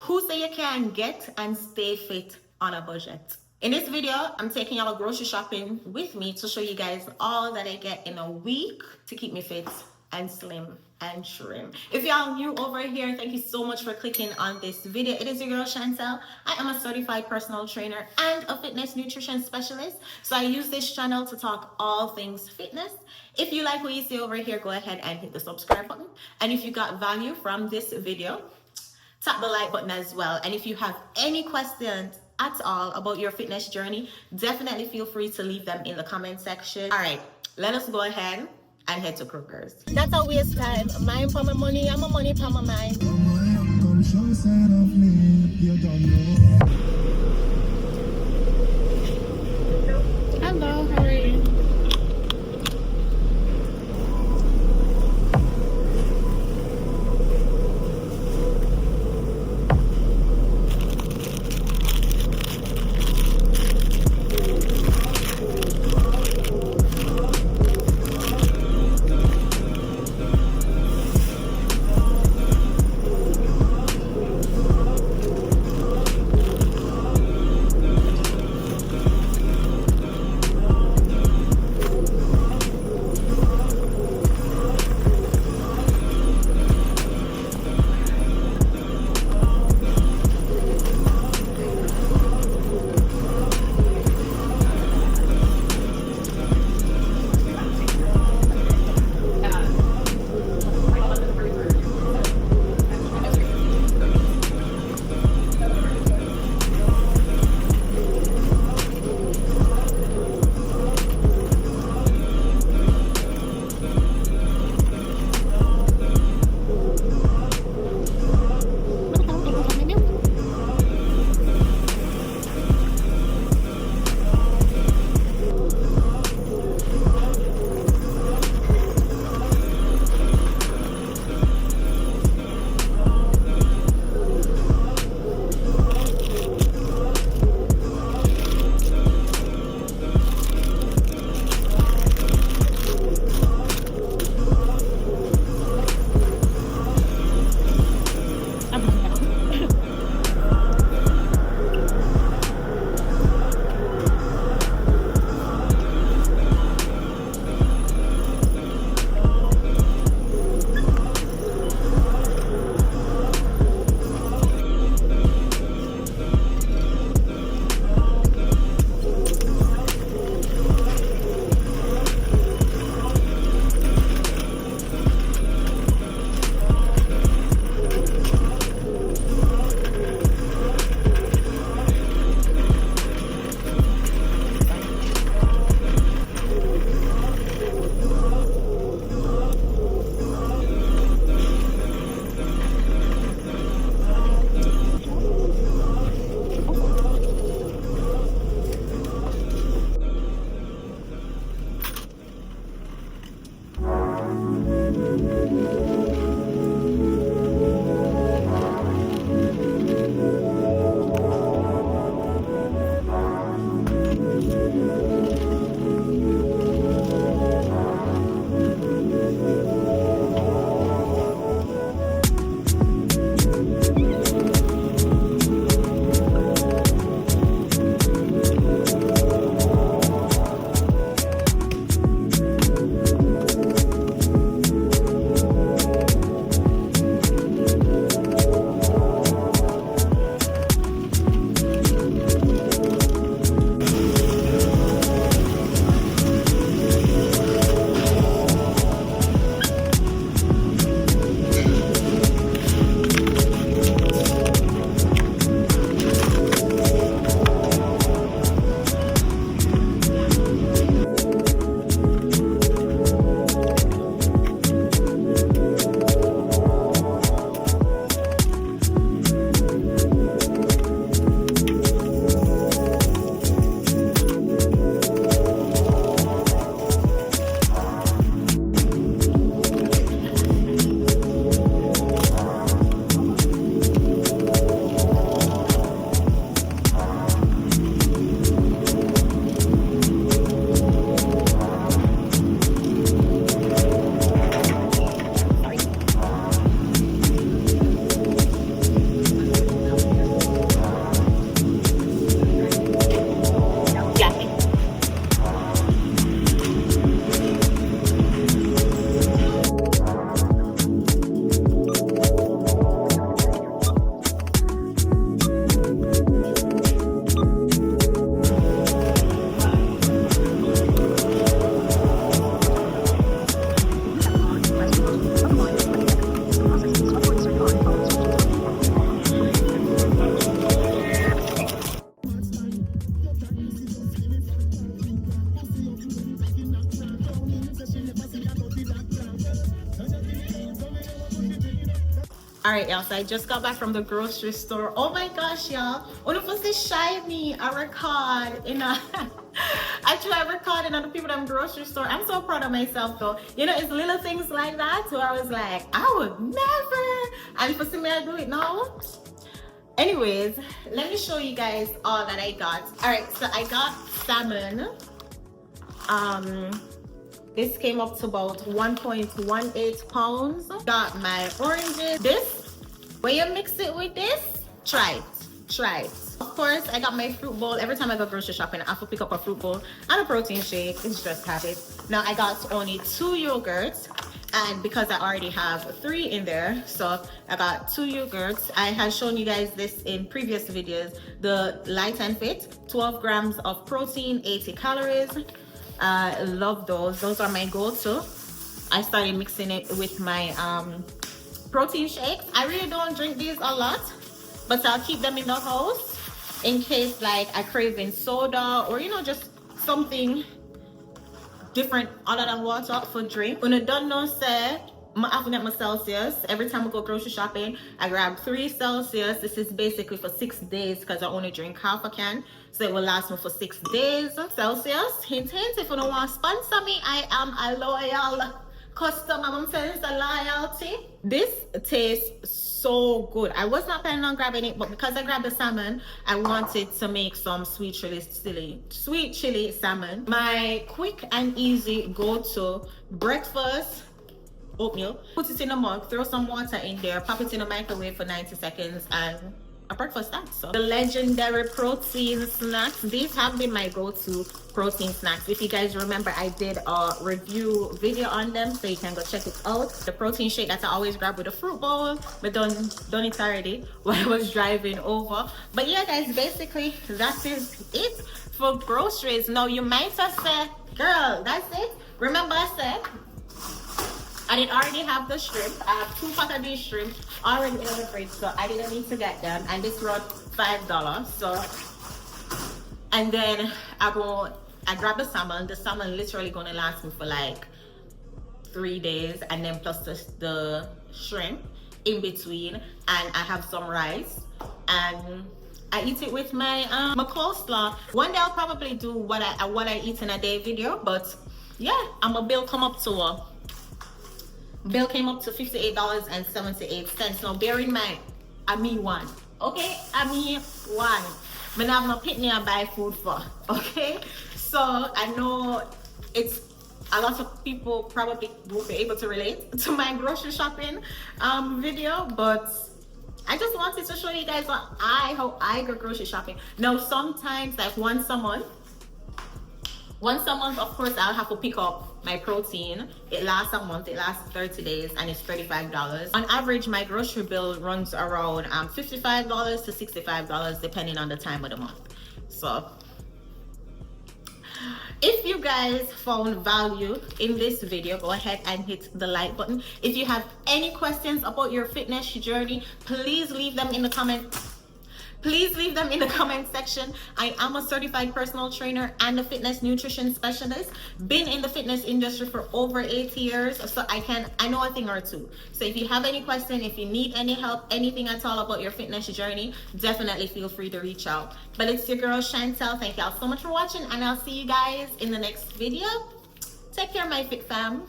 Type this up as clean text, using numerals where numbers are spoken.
Who say you can get and stay fit on a budget? In this video, I'm taking y'all grocery shopping with me to show you guys all that I get in a week to keep me fit and slim and trim. If y'all new over here, thank you so much for clicking on this video. It is your girl Chantel. I am a certified personal trainer and a fitness nutrition specialist. So I use this channel to talk all things fitness. If you like what you see over here, go ahead and hit the subscribe button. And if you got value from this video, tap the like button as well. And if you have any questions at all about your fitness journey, definitely feel free to leave them in the comment section. All right, let us go ahead and head to Kroger's. That's a waste time. Mine for my money, I'm a money for my mind. Hello, how are you? All right, y'all, so I just got back from the grocery store. Oh my gosh, y'all. One of us is shiny. I record in a actually I record in other people at the grocery store. I'm so proud of myself though. You know, it's little things like that where I was like, I would never. And for see me, I do it now. Anyways, let me show you guys all that I got. All right, so I got salmon. This came up to about 1.18 pounds. Got my oranges. This, when you mix it with this, try it. Of course, I got my fruit bowl. Every time I go grocery shopping, I have to pick up a fruit bowl and a protein shake. It's just habit. Now I got only 2 yogurts. And because I already have 3 in there, so I got 2 yogurts. I had shown you guys this in previous videos. The Light and Fit, 12 grams of protein, 80 calories. I love those. Those are my go-to. I started mixing it with my protein shakes. I really don't drink these a lot, but I'll keep them in the house in case like I craving soda or you know just something different other than water for drink. When I don't know say I have to get my Celsius. Every time I go grocery shopping, I grab 3 Celsius. This is basically for 6 days because I only drink half a can. So it will last me for 6 days. Celsius, hint, hint, if you don't want to sponsor me, I am a loyal customer. I'm saying it's a loyalty. This tastes so good. I was not planning on grabbing it, but because I grabbed the salmon, I wanted to make some sweet chili salmon. My quick and easy go-to breakfast oatmeal. Put it in a mug, throw some water in there, pop it in the microwave for 90 seconds, and a breakfast snack. So the legendary protein snacks, these have been my go-to protein snacks. If you guys remember, I did a review video on them, so you can go check it out. The protein shake that I always grab with a fruit bowl, but done it already while I was driving over. But yeah guys, basically that is it for groceries. Now you might have said, girl, that's it? Remember I said I did already have the shrimp. I have 2 pots of these shrimp already in the fridge, so I didn't need to get them. And this was $5. So, and then I grabbed the salmon. The salmon literally gonna last me for like 3 days, and then plus the shrimp in between. And I have some rice, and I eat it with my my coleslaw. One day I'll probably do what I eat in a day video, but yeah, my bill came up to $58.78. Now bear in mind, I mean one. Okay? I mean one. I have no pitney I buy food for. Okay? So I know it's a lot of people probably won't be able to relate to my grocery shopping video, but I just wanted to show you guys how I go grocery shopping. Now sometimes like once a month, of course, I'll have to pick up my protein. It lasts a month, it lasts 30 days, and it's $35. On average, my grocery bill runs around $55 to $65, depending on the time of the month. So, if you guys found value in this video, go ahead and hit the like button. If you have any questions about your fitness journey, please leave them in the comments. Please leave them in the comment section. I am a certified personal trainer and a fitness nutrition specialist. Been in the fitness industry for over 8 years, so I know a thing or two. So if you have any question, if you need any help, anything at all about your fitness journey, definitely feel free to reach out. But it's your girl Chantel. Thank y'all so much for watching, and I'll see you guys in the next video. Take care, my fit fam.